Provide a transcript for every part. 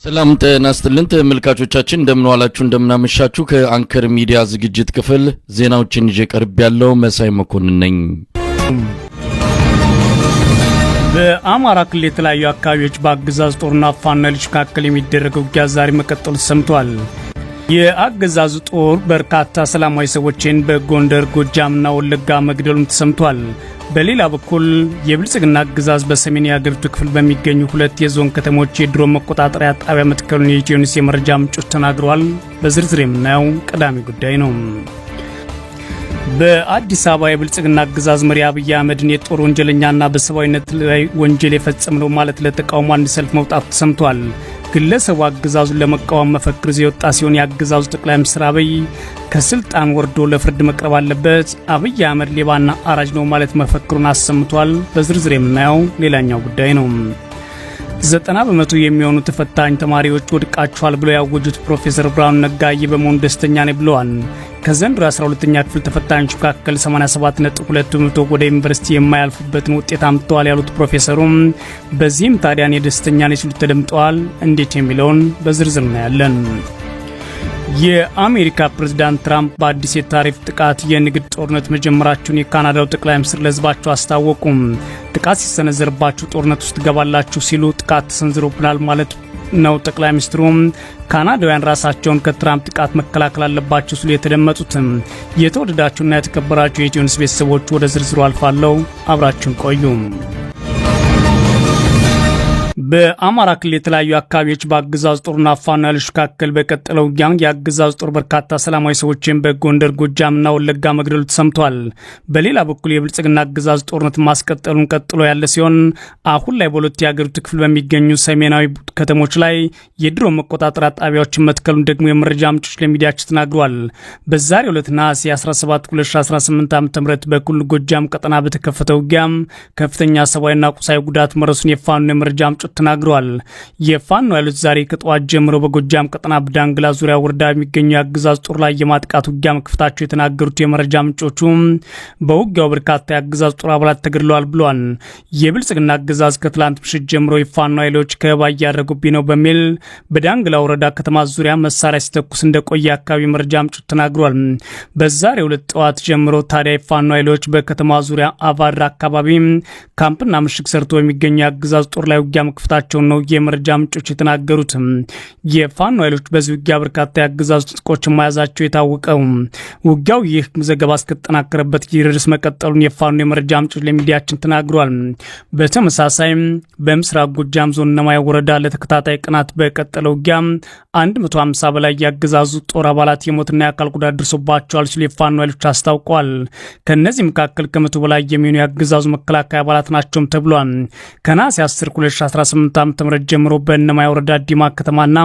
ሰላም ጤና ይስጥልን ተመልካቾቻችን እንደምን ዋላችሁ እንደምን አመሻችሁ ከአንከር ሚዲያ ዝግጅት ክፍል ዜናዎችን ይዤ ቀርብ ያለው መሳይ መኮንን ነኝ። በአማራ ክልል የተለያዩ አካባቢዎች በአገዛዝ ጦርና ፋኖ ኃይሎች መካከል የሚደረገው ውጊያ ዛሬ መቀጠሉ ሰምቷል። የአገዛዙ ጦር በርካታ ሰላማዊ ሰዎችን በጎንደር ጎጃምና ወለጋ መግደሉም ተሰምቷል። በሌላ በኩል የብልጽግና አገዛዝ በሰሜን የአገሪቱ ክፍል በሚገኙ ሁለት የዞን ከተሞች የድሮን መቆጣጠሪያ ጣቢያ መትከሉን የኢትዮ ኒውስ የመረጃ ምንጮች ተናግረዋል። በዝርዝር የምናየው ቀዳሚ ጉዳይ ነው። በአዲስ አበባ የብልጽግና አገዛዝ መሪ አብይ አህመድን የጦር ወንጀለኛና በሰብአዊነት ላይ ወንጀል የፈጸመ ነው ማለት ለተቃውሞ አንድ ሰልፍ መውጣቱ ተሰምቷል። ግለሰቡ አገዛዙን ለመቃወም መፈክር ይዞ የወጣ ሲሆን የአገዛዙ ጠቅላይ ሚኒስትር አብይ ከስልጣን ወርዶ ለፍርድ መቅረብ አለበት፣ አብይ አህመድ ሌባና አራጅ ነው ማለት መፈክሩን አሰምቷል። በዝርዝር የምናየው ሌላኛው ጉዳይ ነው። 90% የሚሆኑ ተፈታኝ ተማሪዎች ወድቃቸዋል ብለው ያወጁት ፕሮፌሰር ብርሃኑ ነጋ በመሆኑ ደስተኛ ነኝ ብለዋል። ከዘንድሮ 12ኛ ክፍል ተፈታኞች መካከል 87.2% ወደ ዩኒቨርሲቲ የማያልፉበትን ውጤት አምጥተዋል ያሉት ፕሮፌሰሩም በዚህም ታዲያ እኔ ደስተኛ ነኝ ሲሉ ተደምጠዋል። እንዴት የሚለውን በዝርዝር እናያለን። የአሜሪካ ፕሬዝዳንት ትራምፕ በአዲስ የታሪፍ ጥቃት የንግድ ጦርነት መጀመራቸውን የካናዳው ጠቅላይ ሚኒስትር ለሕዝባቸው አስታወቁም። ጥቃት ሲሰነዘርባችሁ ጦርነት ውስጥ ገባላችሁ ሲሉ ጥቃት ተሰንዝሮብናል ማለት ነው። ጠቅላይ ሚኒስትሩም ካናዳውያን ራሳቸውን ከትራምፕ ጥቃት መከላከል አለባቸው ሲሉ የተደመጡትም። የተወደዳችሁና የተከበራችሁ የኢትዮ ኒውስ ቤተሰቦች ወደ ዝርዝሩ አልፋለሁ፣ አብራችሁን ቆዩ። በአማራ ክልል የተለያዩ አካባቢዎች በአገዛዝ ጦርና ፋኖ ኃይሎች መካከል በቀጠለው ውጊያ የአገዛዝ ጦር በርካታ ሰላማዊ ሰዎችን በጎንደር ጎጃምና ወለጋ መግደሉ ተሰምቷል። በሌላ በኩል የብልጽግና አገዛዝ ጦርነት ማስቀጠሉን ቀጥሎ ያለ ሲሆን አሁን ላይ በሁለት የአገሪቱ ክፍል በሚገኙ ሰሜናዊ ከተሞች ላይ የድሮን መቆጣጠሪያ ጣቢያዎችን መትከሉን ደግሞ የመረጃ ምንጮች ለሚዲያችን ተናግረዋል። በዛሬው ዕለት ነሐሴ 17 2018 ዓ.ም በኩል ጎጃም ቀጠና በተከፈተው ውጊያ ከፍተኛ ሰብአዊና ቁሳዊ ጉዳት መድረሱን የፋኖ የመረጃ ምንጮች ተናግረዋል። የፋኖ ኃይሎች ዛሬ ከጠዋት ጀምሮ በጎጃም ቀጠና በዳንግላ ዙሪያ ወረዳ የሚገኙ የአገዛዝ ጦር ላይ የማጥቃት ውጊያ መክፈታቸው የተናገሩት የመረጃ ምንጮቹ በውጊያው በርካታ የአገዛዝ ጦር አባላት ተገድለዋል ብለዋል። የብልጽግና አገዛዝ ከትላንት ምሽት ጀምሮ የፋኖ ኃይሎች ከበባ እያደረጉብኝ ነው በሚል በዳንግላ ወረዳ ከተማ ዙሪያ መሳሪያ ሲተኩስ እንደቆየ አካባቢ መረጃ ምንጮች ተናግረዋል። በዛሬው ዕለት ጠዋት ጀምሮ ታዲያ የፋኖ ኃይሎች በከተማ ዙሪያ አቫራ አካባቢ ካምፕና ምሽግ ሰርቶ የሚገኙ የአገዛዝ ጦር ላይ ውጊያ መክፈታቸው ነው የመረጃ ምንጮች የተናገሩት። የፋኖ ኃይሎች በዚህ ውጊያ በርካታ የአገዛዙ ጥቆችን መያዛቸው የታወቀው ውጊያው ይህ ዘገባ እስከተጠናከረበት ድረስ መቀጠሉን የፋኖ የመረጃ ምንጮች ለሚዲያችን ተናግሯል። በተመሳሳይ በምስራቅ ጎጃም ዞን ነማይ ወረዳ ለተከታታይ ቀናት በቀጠለው ውጊያ 150 በላይ የአገዛዙ ጦር አባላት የሞትና የአካል ጉዳት ደርሶባቸዋል ሲሉ የፋኖ ኃይሎች አስታውቀዋል። ከነዚህ መካከል ከመቶ በላይ የሚሆኑ የአገዛዙ መከላከያ አባላት ናቸውም ተብሏል። ከነሐሴ 10 2018 ዓ.ም ጀምሮ በእነማይ ወረዳ ዲማ ከተማና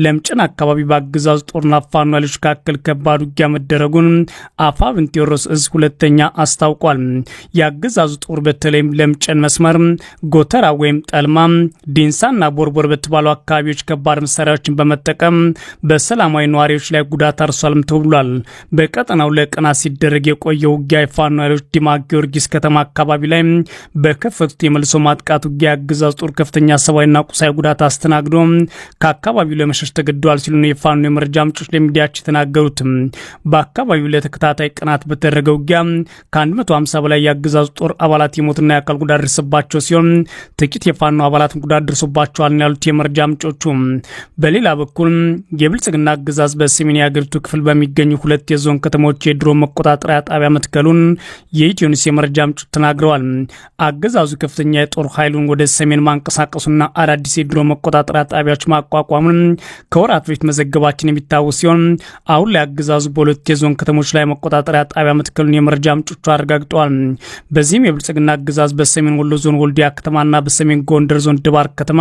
ለምጨን አካባቢ በአገዛዙ ጦርና ፋኖ ኃይሎች መካከል ከባድ ውጊያ መደረጉን አፋብን ቴዎድሮስ እዝ ሁለተኛ አስታውቋል። የአገዛዙ ጦር በተለይም ለምጨን መስመር ጎተራ ወይም ጠልማ ዲንሳና ቦርቦር በተባሉ አካባቢዎች ከባድ መሳሪያዎችን በመጠቀም በሰላማዊ ነዋሪዎች ላይ ጉዳት አርሷልም ተብሏል። በቀጠናው ለቀናት ሲደረግ የቆየው ውጊያ የፋኖ ኃይሎች ዲማ ጊዮርጊስ ከተማ አካባቢ ላይ በከፈቱት የመልሶ ማጥቃት ውጊያ የአገዛዙ ጦር ከፍተኛ ሰብአዊና ቁሳዊ ጉዳት አስተናግዶ ከአካባቢው ለመሸሽ ተገደዋል ሲሉ ነው የፋኖ የመረጃ ምንጮች ለሚዲያችን የተናገሩት። በአካባቢው ለተከታታይ ቀናት በተደረገ ውጊያ ከ150 በላይ የአገዛዙ ጦር አባላት የሞትና የአካል ጉዳት ደርሶባቸው ሲሆን ጥቂት የፋኖ አባላት ጉዳት ደርሶባቸዋል ያሉት የመረጃ ምንጮቹ። በሌላ በኩል የብልጽግና አገዛዝ በሰሜን የአገሪቱ ክፍል በሚገኙ ሁለት የዞን ከተሞች የድሮን መቆጣጠሪያ ጣቢያ መትከሉን የኢትዮ ኒውስ የመረጃ ምንጮች ተናግረዋል። አገዛዙ ከፍተኛ የጦር ኃይሉን ወደ ሰሜን ማንቀሳቀሱና አዳዲስ የድሮን መቆጣጠሪያ ጣቢያዎች ማቋቋሙን ከወራት በፊት መዘገባችን የሚታወስ ሲሆን አሁን ላይ አገዛዙ በሁለት የዞን ከተሞች ላይ መቆጣጠሪያ ጣቢያ መትከሉን የመረጃ ምንጮቹ አረጋግጠዋል። በዚህም የብልጽግና አገዛዝ በሰሜን ወሎ ዞን ወልዲያ ከተማና በሰሜን ጎንደር ዞን ድባርቅ ከተማ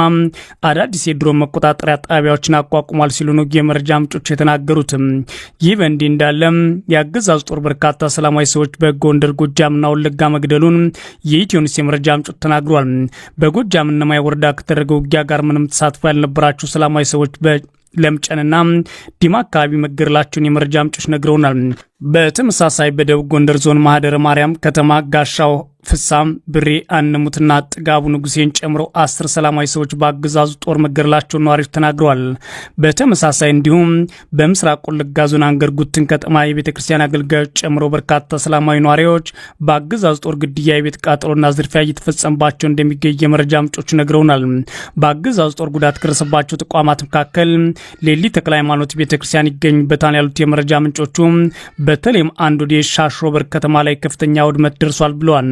አዳዲስ የድሮን መቆጣጠሪያ ጣቢያዎችን አቋቁሟል ሲሉ ነው የመረጃ ምንጮቹ የተናገሩት። ይህ በእንዲህ እንዳለ የአገዛዙ ጦር በርካታ ሰላማዊ ሰዎች በጎንደር ጎጃምና ወለጋ መግደሉን የኢትዮ ኒውስ የመረጃ ምንጮች ተናግሯል። በጎጃም እነማይ ወረዳ ከተደረገው ውጊያ ጋር ምንም ተሳትፎ ያልነበራቸው ሰላማዊ ሰዎች ለምጨንና ዲማ አካባቢ መገደላቸውን የመረጃ ምንጮች ነግረውናል። በተመሳሳይ በደቡብ ጎንደር ዞን ማህደረ ማርያም ከተማ ጋሻው ፍሳም ብሬ አንሙትና ጥጋቡ ንጉሴን ጨምሮ 10 ሰላማዊ ሰዎች በአገዛዙ ጦር መገደላቸውን ነዋሪዎች ተናግረዋል። በተመሳሳይ እንዲሁም በምስራቅ ወለጋ ዞን አንገር ጉትን ከተማ የቤተ ክርስቲያን አገልጋዮች ጨምሮ በርካታ ሰላማዊ ነዋሪዎች በአገዛዙ ጦር ግድያ፣ የቤት ቃጠሎና ዝርፊያ እየተፈጸመባቸው እንደሚገኝ የመረጃ ምንጮች ነግረውናል። በአገዛዙ ጦር ጉዳት ከደረሰባቸው ተቋማት መካከል ሌሊ ተክለ ሃይማኖት ቤተ ክርስቲያን ይገኙበታል ያሉት የመረጃ ምንጮቹ በተለይም አንድ ወደ ሻሾበር ከተማ ላይ ከፍተኛ ውድመት ደርሷል ብለዋል።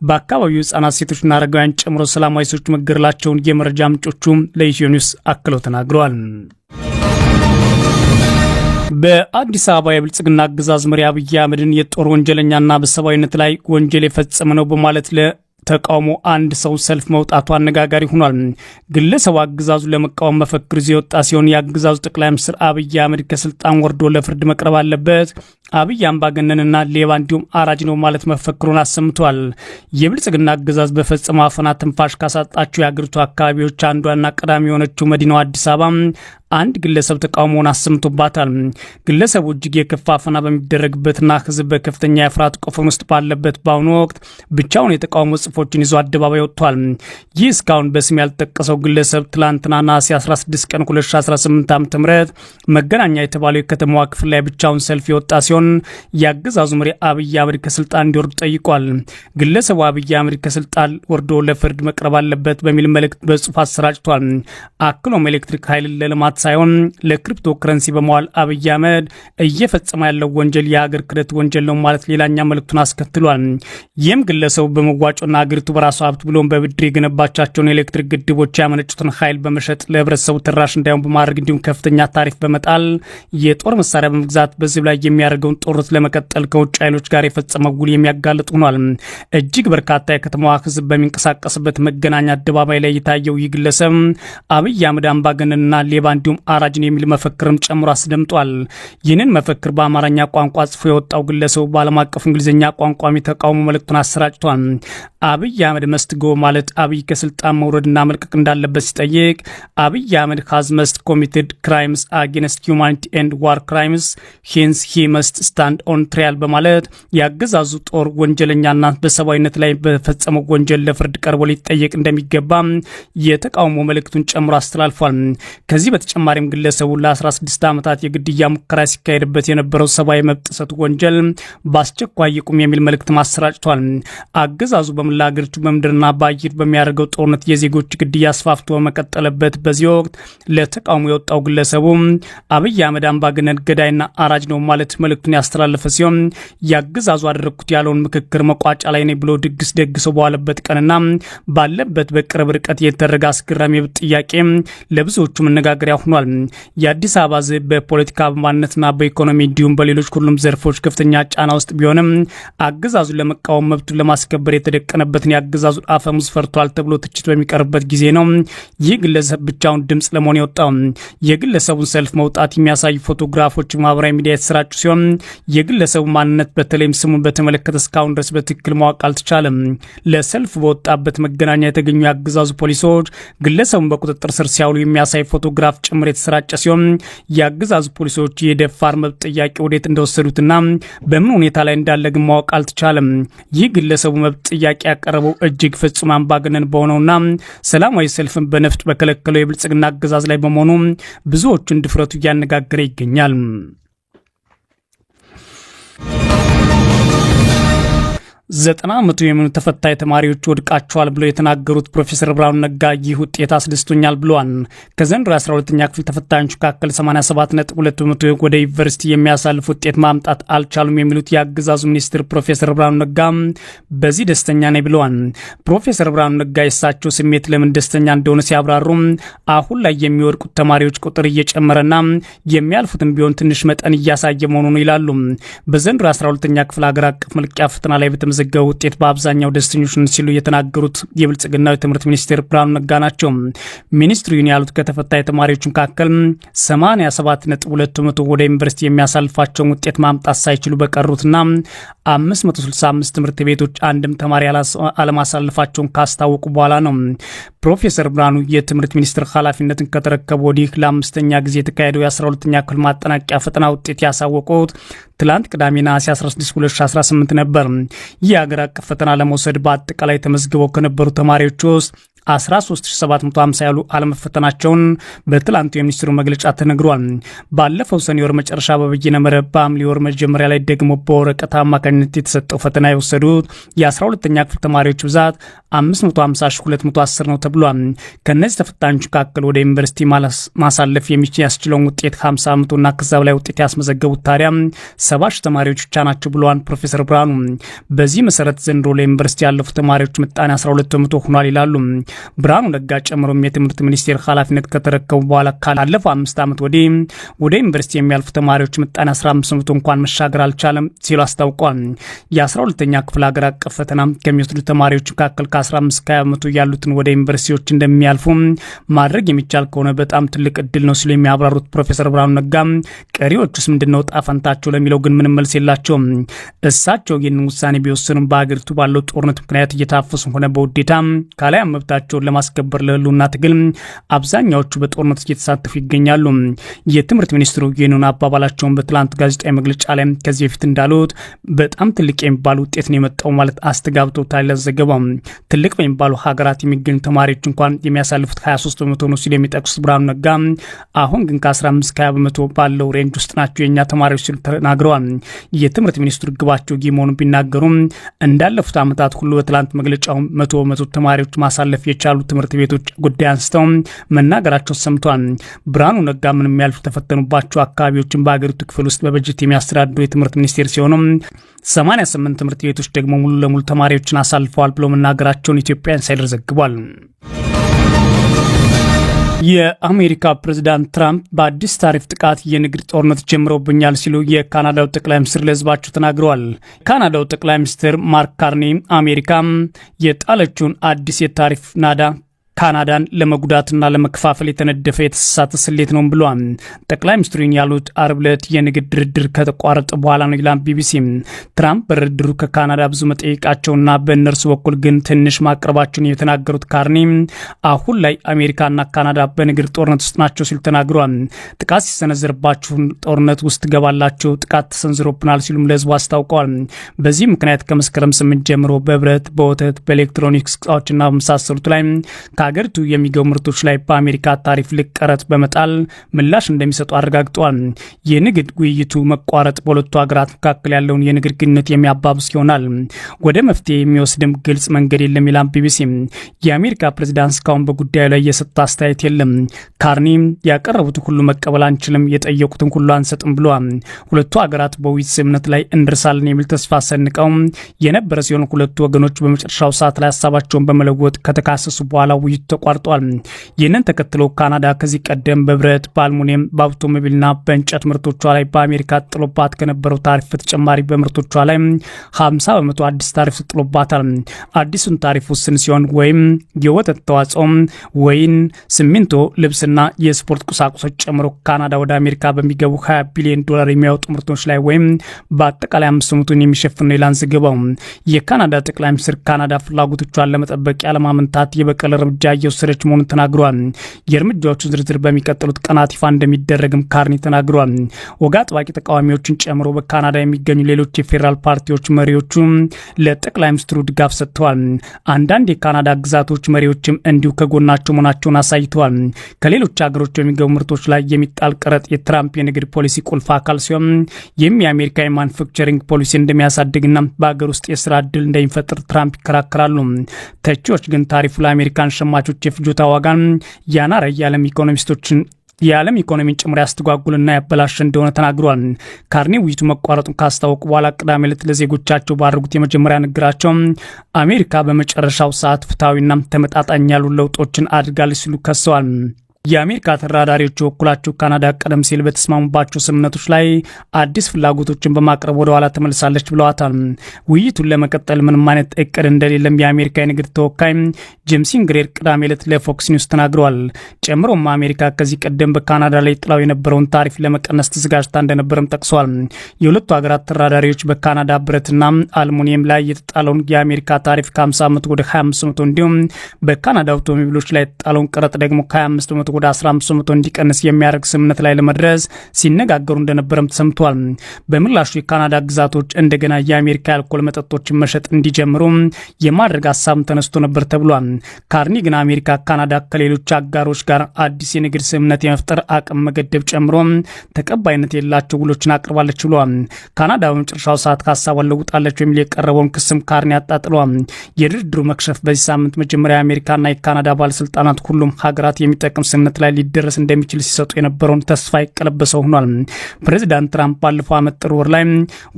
በአካባቢው ህጻናት፣ ሴቶችና አረጋውያን ጨምሮ ሰላማዊ ሰዎች መገደላቸውን የመረጃ ምንጮቹ ለኢትዮ ኒውስ አክለው ተናግረዋል። በአዲስ አበባ የብልጽግና አገዛዝ መሪ አብይ አህመድን የጦር ወንጀለኛና በሰብአዊነት ላይ ወንጀል የፈጸመ ነው በማለት ተቃውሞ አንድ ሰው ሰልፍ መውጣቱ አነጋጋሪ ሆኗል። ግለሰቡ አገዛዙ ለመቃወም መፈክር ይዞ የወጣ ሲሆን የአገዛዙ ጠቅላይ ሚኒስትር አብይ አህመድ ከስልጣን ወርዶ ለፍርድ መቅረብ አለበት፣ አብይ አምባገነንና ሌባ እንዲሁም አራጅ ነው ማለት መፈክሩን አሰምቷል። የብልጽግና አገዛዝ በፈጸመው አፈና ትንፋሽ ካሳጣቸው የአገሪቱ አካባቢዎች አንዷና ቀዳሚ የሆነችው መዲናው አዲስ አበባ አንድ ግለሰብ ተቃውሞውን አሰምቶባታል። ግለሰቡ እጅግ የከፋ አፈና በሚደረግበትና ህዝብ በከፍተኛ የፍርሃት ቆፈን ውስጥ ባለበት በአሁኑ ወቅት ብቻውን የተቃውሞ ጽፎችን ይዞ አደባባይ ወጥቷል። ይህ እስካሁን በስም ያልተጠቀሰው ግለሰብ ትላንትና ነሐሴ 16 ቀን 2018 ዓ.ም መገናኛ የተባለው የከተማዋ ክፍል ላይ ብቻውን ሰልፍ የወጣ ሲሆን የአገዛዙ መሪ አብይ አህመድ ከስልጣን እንዲወርዱ ጠይቋል። ግለሰቡ አብይ አህመድ ከስልጣን ወርዶ ለፍርድ መቅረብ አለበት በሚል መልእክት በጽሑፍ አሰራጭቷል። አክሎም ኤሌክትሪክ ኃይልን ለልማት ሳይሆን ለክሪፕቶ ከረንሲ በመዋል አብይ አህመድ እየፈጸመ ያለው ወንጀል የሀገር ክህደት ወንጀል ነው ማለት ሌላኛ መልእክቱን አስከትሏል። ይህም ግለሰቡ በመዋጮና አገሪቱ በራሱ ሀብት ብሎም በብድር የገነባቻቸውን ኤሌክትሪክ ግድቦች ያመነጩትን ኃይል በመሸጥ ለህብረተሰቡ ተደራሽ እንዳይሆን በማድረግ እንዲሁም ከፍተኛ ታሪፍ በመጣል የጦር መሳሪያ በመግዛት በዚህ ላይ የሚያደርገውን ጦርነት ለመቀጠል ከውጭ ኃይሎች ጋር የፈጸመው ውል የሚያጋልጥ ሆኗል። እጅግ በርካታ የከተማዋ ህዝብ በሚንቀሳቀስበት መገናኛ አደባባይ ላይ የታየው ይህ ግለሰብ አብይ አህመድ አምባገነንና ሌባ እንዲሁም አራጅን የሚል መፈክርም ጨምሮ አስደምጧል። ይህንን መፈክር በአማርኛ ቋንቋ ጽፎ የወጣው ግለሰቡ በዓለም አቀፍ እንግሊዝኛ ቋንቋ የተቃውሞ መልእክቱን አሰራጭቷል። አብይ አህመድ መስት ጎ ማለት አብይ ከስልጣን መውረድና መልቀቅ እንዳለበት ሲጠይቅ አብይ አህመድ ሃዝ መስት ኮሚትድ ክራይምስ አጌንስት ሁማኒቲ ኤንድ ዋር ክራይምስ ሂንስ ሂ መስት ስታንድ ኦን ትሪያል በማለት የአገዛዙ ጦር ወንጀለኛና በሰብአዊነት ላይ በፈጸመው ወንጀል ለፍርድ ቀርቦ ሊጠየቅ እንደሚገባ የተቃውሞ መልእክቱን ጨምሮ አስተላልፏል። ከዚህ በተጨማሪም ግለሰቡ ለ16 ዓመታት የግድያ ሙከራ ሲካሄድበት የነበረው ሰብአዊ መብት ጥሰት ወንጀል በአስቸኳይ ይቁም የሚል መልእክት ማሰራጭቷል። አገዛዙ በመላ አገሪቱ በምድርና በአየር በሚያደርገው ጦርነት የዜጎች ግድያ አስፋፍቶ በመቀጠለበት በዚህ ወቅት ለተቃውሞ የወጣው ግለሰቡ አብይ አህመድ አምባገነን ገዳይና አራጅ ነው ማለት መልእክቱን ያስተላለፈ ሲሆን ያገዛዙ አደረግኩት ያለውን ምክክር መቋጫ ላይ ነኝ ብሎ ድግስ ደግሰው በዋለበት ቀንና ባለበት በቅርብ ርቀት የተደረገ አስገራሚ የብት ጥያቄ ለብዙዎቹ መነጋገሪያ ሆኗል። የአዲስ አበባ ሕዝብ በፖለቲካ በማንነትና በኢኮኖሚ እንዲሁም በሌሎች ሁሉም ዘርፎች ከፍተኛ ጫና ውስጥ ቢሆንም አገዛዙን ለመቃወም መብቱን ለማስከበር የተደቀነበትን የአገዛዙ አፈሙዝ ፈርቷል ተብሎ ትችት በሚቀርብበት ጊዜ ነው ይህ ግለሰብ ብቻውን ድምፅ ለመሆን የወጣው። የግለሰቡን ሰልፍ መውጣት የሚያሳዩ ፎቶግራፎች ማህበራዊ ሚዲያ የተሰራጩ ሲሆን የግለሰቡ ማንነት በተለይም ስሙን በተመለከተ እስካሁን ድረስ በትክክል ማወቅ አልተቻለም። ለሰልፍ በወጣበት መገናኛ የተገኙ የአገዛዙ ፖሊሶች ግለሰቡን በቁጥጥር ስር ሲያውሉ የሚያሳይ ፎቶግራፍ ጭምር የተሰራጨ ሲሆን የአገዛዙ ፖሊሶች የደፋር መብት ጥያቄ ወዴት እንደወሰዱትና በምን ሁኔታ ላይ እንዳለ ግን ማወቅ አልተቻለም። ይህ ግለሰቡ መብት ጥያቄ ያቀረበው እጅግ ፍጹም አምባገነን በሆነውና ሰላማዊ ሰልፍን በነፍጥ በከለከለው የብልጽግና አገዛዝ ላይ በመሆኑ ብዙዎቹን ድፍረቱ እያነጋገረ ይገኛል። 90% የሚሆኑ ተፈታኝ ተማሪዎች ወድቃቸዋል ብለው የተናገሩት ፕሮፌሰር ብርሃኑ ነጋ ይህ ውጤት አስደስቶኛል ብለዋል። ከዘንድሮ 12ኛ ክፍል ተፈታኞች መካከል 87.2% ወደ ዩኒቨርሲቲ የሚያሳልፍ ውጤት ማምጣት አልቻሉም የሚሉት የአገዛዙ ሚኒስትር ፕሮፌሰር ብርሃኑ ነጋ በዚህ ደስተኛ ነኝ ብለዋል። ፕሮፌሰር ብርሃኑ ነጋ የሳቸው ስሜት ለምን ደስተኛ እንደሆነ ሲያብራሩ አሁን ላይ የሚወድቁት ተማሪዎች ቁጥር እየጨመረና የሚያልፉትም ቢሆን ትንሽ መጠን እያሳየ መሆኑን ይላሉ። በዘንድሮ 12ኛ ክፍል ሀገር አቀፍ መልቂያ ፈተና ላይ ዘገው ውጤት በአብዛኛው ደስተኞች ሲሉ የተናገሩት የብልጽግናው ትምህርት ሚኒስቴር ብርሃኑ ነጋ ናቸው። ሚኒስትሩ ይህን ያሉት ከተፈታኝ ተማሪዎች መካከል 87.2% ወደ ዩኒቨርሲቲ የሚያሳልፋቸውን ውጤት ማምጣት ሳይችሉ በቀሩትና 565 ትምህርት ቤቶች አንድም ተማሪ አለማሳልፋቸውን ካስታወቁ በኋላ ነው። ፕሮፌሰር ብርሃኑ የትምህርት ሚኒስትር ኃላፊነትን ከተረከቡ ወዲህ ለአምስተኛ ጊዜ የተካሄደው የ12ኛ ክፍል ማጠናቀቂያ ፈተና ውጤት ያሳወቁት ትላንት ቅዳሜ ነሐሴ 16 2018 ነበር። ይህ ሀገር አቀፍ ፈተና ለመውሰድ በአጠቃላይ ተመዝግበው ከነበሩ ተማሪዎች ውስጥ 13750 ያሉ አለመፈተናቸውን በትላንቱ የሚኒስትሩ መግለጫ ተነግሯል። ባለፈው ሰኔ ወር መጨረሻ በበይነ መረብ በሐምሌ ወር መጀመሪያ ላይ ደግሞ በወረቀት አማካኝነት የተሰጠው ፈተና የወሰዱት የ12ኛ ክፍል ተማሪዎች ብዛት 550210 ነው ተብሏል። ከነዚህ ተፈታኞች መካከል ወደ ዩኒቨርሲቲ ማሳለፍ የሚያስችለውን ውጤት 50 በመቶና ከዛ በላይ ውጤት ያስመዘገቡት ታዲያ 70 ተማሪዎች ብቻ ናቸው ብለዋል ፕሮፌሰር ብርሃኑ። በዚህ መሰረት ዘንድሮ ለዩኒቨርሲቲ ያለፉ ተማሪዎች ምጣኔ 12 በመቶ ሆኗል ይላሉ። ብርሃኑ ነጋ ጨምሮም የትምህርት ሚኒስቴር ኃላፊነት ከተረከቡ በኋላ ካለፈው 5 ዓመት ወዲህ ወደ ዩኒቨርሲቲ የሚያልፉ ተማሪዎች ምጣኔ 15 በመቶ እንኳን መሻገር አልቻለም ሲሉ አስታውቋል። የ12ኛ ክፍል ሀገር አቀፍ ፈተና ከሚወስዱ ተማሪዎች መካከል ከ15-20 በመቶ ያሉትን ወደ ዩኒቨርሲቲዎች እንደሚያልፉ ማድረግ የሚቻል ከሆነ በጣም ትልቅ እድል ነው ሲሉ የሚያብራሩት ፕሮፌሰር ብርሃኑ ነጋ ቀሪዎቹስ ምንድነው ዕጣ ፈንታቸው ለሚለው ግን ምንም መልስ የላቸውም። እሳቸው ይህንን ውሳኔ ቢወስኑም በአገሪቱ ባለው ጦርነት ምክንያት እየታፈሱ ሆነ በውዴታ ካላይ መብታቸውን ለማስከበር ለህልውና ትግል አብዛኛዎቹ በጦርነት እየተሳተፉ ይገኛሉ። የትምህርት ሚኒስትሩ ይህንን አባባላቸውን በትላንት ጋዜጣዊ መግለጫ ላይ ከዚህ በፊት እንዳሉት በጣም ትልቅ የሚባል ውጤት ነው የመጣው ማለት አስተጋብተውታል። ዘገባው ትልቅ በሚባሉ ሀገራት የሚገኙ ተማሪዎች እንኳን የሚያሳልፉት 23 በመቶ ነው ሲሉ የሚጠቅሱት ብርሃኑ ነጋ አሁን ግን ከ15-20 በመቶ ባለው ሬንጅ ውስጥ ናቸው የኛ ተማሪዎች ሲሉ ተናግረዋል። የትምህርት ሚኒስትሩ ግባቸው መሆኑን ቢናገሩም እንዳለፉት ዓመታት ሁሉ በትላንት መግለጫው 100 በመቶ ተማሪዎች ማሳለፍ የቻሉ ትምህርት ቤቶች ጉዳይ አንስተው መናገራቸው ሰምቷል። ብርሃኑ ነጋ ምንም ያልፉ ተፈተኑባቸው አካባቢዎችን በአገሪቱ ክፍል ውስጥ በበጀት የሚያስተዳድሩ የትምህርት ሚኒስቴር ሲሆኑ 88 ትምህርት ቤቶች ደግሞ ሙሉ ለሙሉ ተማሪዎችን አሳልፈዋል ብሎ መናገራቸውን ኢትዮጵያ ኢንሳይደር ዘግቧል። የአሜሪካ ፕሬዝዳንት ትራምፕ በአዲስ ታሪፍ ጥቃት የንግድ ጦርነት ጀምረውብኛል ሲሉ የካናዳው ጠቅላይ ሚኒስትር ለሕዝባቸው ተናግረዋል። የካናዳው ጠቅላይ ሚኒስትር ማርክ ካርኒ አሜሪካ የጣለችውን አዲስ የታሪፍ ናዳ ካናዳን ለመጉዳትና ለመከፋፈል የተነደፈ የተሳሳተ ስሌት ነው ብለዋል። ጠቅላይ ሚኒስትሩን ያሉት አርብ ዕለት የንግድ ድርድር ከተቋረጠ በኋላ ነው ይላል ቢቢሲ። ትራምፕ በድርድሩ ከካናዳ ብዙ መጠየቃቸውና በእነርሱ በኩል ግን ትንሽ ማቅረባቸውን የተናገሩት ካርኒ አሁን ላይ አሜሪካና ካናዳ በንግድ ጦርነት ውስጥ ናቸው ሲሉ ተናግረዋል። ጥቃት ሲሰነዘርባችሁ ጦርነት ውስጥ ገባላቸው፣ ጥቃት ተሰንዝሮብናል ሲሉም ለህዝቡ አስታውቀዋል። በዚህ ምክንያት ከመስከረም 8 ጀምሮ በብረት፣ በወተት፣ በኤሌክትሮኒክስ እቃዎችና በመሳሰሉት ላይ ሀገሪቱ የሚገቡ ምርቶች ላይ በአሜሪካ ታሪፍ ልክ ቀረጥ በመጣል ምላሽ እንደሚሰጡ አረጋግጠዋል። የንግድ ውይይቱ መቋረጥ በሁለቱ ሀገራት መካከል ያለውን የንግድ ግንኙነት የሚያባብስ ይሆናል። ወደ መፍትሄ የሚወስድም ግልጽ መንገድ የለም ይላል ቢቢሲ። የአሜሪካ ፕሬዝዳንት እስካሁን በጉዳዩ ላይ የሰጡት አስተያየት የለም። ካርኒ ያቀረቡትን ሁሉ መቀበል አንችልም፣ የጠየቁትን ሁሉ አንሰጥም ብለዋል። ሁለቱ ሀገራት በውይይት ስምምነት ላይ እንደርሳለን የሚል ተስፋ ሰንቀው የነበረ ሲሆን ሁለቱ ወገኖች በመጨረሻው ሰዓት ላይ ሀሳባቸውን በመለወጥ ከተካሰሱ በኋላ ውይይቱ ተቋርጧል። ይህንን ተከትሎ ካናዳ ከዚህ ቀደም በብረት፣ በአልሙኒየም፣ በአውቶሞቢልና በእንጨት ምርቶቿ ላይ በአሜሪካ ጥሎባት ከነበረው ታሪፍ በተጨማሪ በምርቶቿ ላይ 50 በመቶ አዲስ ታሪፍ ጥሎባታል። አዲሱን ታሪፍ ውስን ሲሆን ወይም የወተት ተዋጽኦ፣ ወይን፣ ሲሚንቶ፣ ልብስና የስፖርት ቁሳቁሶች ጨምሮ ካናዳ ወደ አሜሪካ በሚገቡ $20 ቢሊዮን የሚያወጡ ምርቶች ላይ ወይም በአጠቃላይ 5 በመቶን የሚሸፍን ነው ይላል ዘገባው። የካናዳ ጠቅላይ ሚኒስትር ካናዳ ፍላጎቶቿን ለመጠበቅ ያለማመንታት የበቀል እርምጃ እየወሰደች መሆኑን ተናግሯል። የእርምጃዎቹን ዝርዝር በሚቀጥሉት ቀናት ይፋ እንደሚደረግም ካርኒ ተናግሯል። ወግ አጥባቂ ተቃዋሚዎችን ጨምሮ በካናዳ የሚገኙ ሌሎች የፌዴራል ፓርቲዎች መሪዎቹ ለጠቅላይ ሚኒስትሩ ድጋፍ ሰጥተዋል። አንዳንድ የካናዳ ግዛቶች መሪዎችም እንዲሁ ከጎናቸው መሆናቸውን አሳይተዋል። ከሌሎች ሀገሮች የሚገቡ ምርቶች ላይ የሚጣል ቀረጥ የትራምፕ የንግድ ፖሊሲ ቁልፍ አካል ሲሆን ይህም የአሜሪካ የማኑፋክቸሪንግ ፖሊሲ እንደሚያሳድግና በሀገር ውስጥ የስራ ዕድል እንደሚፈጥር ትራምፕ ይከራከራሉ። ተቺዎች ግን ታሪፉ ለአሜሪካን ሸማቾች የፍጆታ ዋጋን ያናረ የዓለም ኢኮኖሚን ጭምር ያስተጓጉልና ያበላሸ እንደሆነ ተናግሯል። ካርኒ ውይይቱ መቋረጡን ካስታወቁ በኋላ ቅዳሜ ዕለት ለዜጎቻቸው ባደረጉት የመጀመሪያ ንግግራቸው አሜሪካ በመጨረሻው ሰዓት ፍትሐዊና ተመጣጣኝ ያሉ ለውጦችን አድርጋለች ሲሉ ከሰዋል። የአሜሪካ ተራዳሪዎች በኩላቸው ካናዳ ቀደም ሲል በተስማሙባቸው ስምምነቶች ላይ አዲስ ፍላጎቶችን በማቅረብ ወደ ኋላ ተመልሳለች ብለዋታል። ውይይቱን ለመቀጠል ምንም አይነት እቅድ እንደሌለም የአሜሪካ የንግድ ተወካይ ጄምስ ኢንግሬድ ቅዳሜ ዕለት ለፎክስ ኒውስ ተናግረዋል። ጨምሮም አሜሪካ ከዚህ ቀደም በካናዳ ላይ ጥላው የነበረውን ታሪፍ ለመቀነስ ተዘጋጅታ እንደነበረም ጠቅሷል። የሁለቱ ሀገራት ተራዳሪዎች በካናዳ ብረትና አልሙኒየም ላይ የተጣለውን የአሜሪካ ታሪፍ ከ50 በመቶ ወደ 25 በመቶ እንዲሁም በካናዳ አውቶሞቢሎች ላይ የተጣለውን ቀረጥ ደግሞ ከ25 በመቶ ወደ 15% እንዲቀንስ የሚያደርግ ስምምነት ላይ ለመድረስ ሲነጋገሩ እንደነበረም ተሰምቷል። በምላሹ የካናዳ ግዛቶች እንደገና የአሜሪካ የአልኮል መጠጦችን መሸጥ እንዲጀምሩ የማድረግ ሀሳብ ተነስቶ ነበር ተብሏል። ካርኒግን አሜሪካ ካናዳ ከሌሎች አጋሮች ጋር አዲስ የንግድ ስምምነት የመፍጠር አቅም መገደብ ጨምሮ ተቀባይነት የሌላቸው ውሎችን አቅርባለች ብሏል። ካናዳ በመጨረሻው ሰዓት ሀሳቧን ለውጣለች የሚል የቀረበውን ክስም ካርኒ አጣጥሏል። የድርድሩ መክሸፍ በዚህ ሳምንት መጀመሪያ የአሜሪካና የካናዳ ባለስልጣናት ሁሉም ሀገራት የሚጠቅም ስምምነት ላይ ሊደረስ እንደሚችል ሲሰጡ የነበረውን ተስፋ የቀለበሰው ሆኗል። ፕሬዚዳንት ትራምፕ ባለፈው ዓመት ጥር ወር ላይ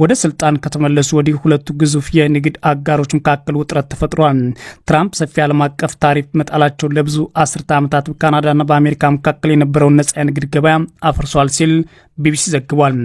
ወደ ስልጣን ከተመለሱ ወዲህ ሁለቱ ግዙፍ የንግድ አጋሮች መካከል ውጥረት ተፈጥሯል። ትራምፕ ሰፊ ዓለም አቀፍ ታሪፍ መጣላቸው ለብዙ አስርተ ዓመታት በካናዳና በአሜሪካ መካከል የነበረውን ነጻ የንግድ ገበያ አፍርሷል ሲል ቢቢሲ ዘግቧል።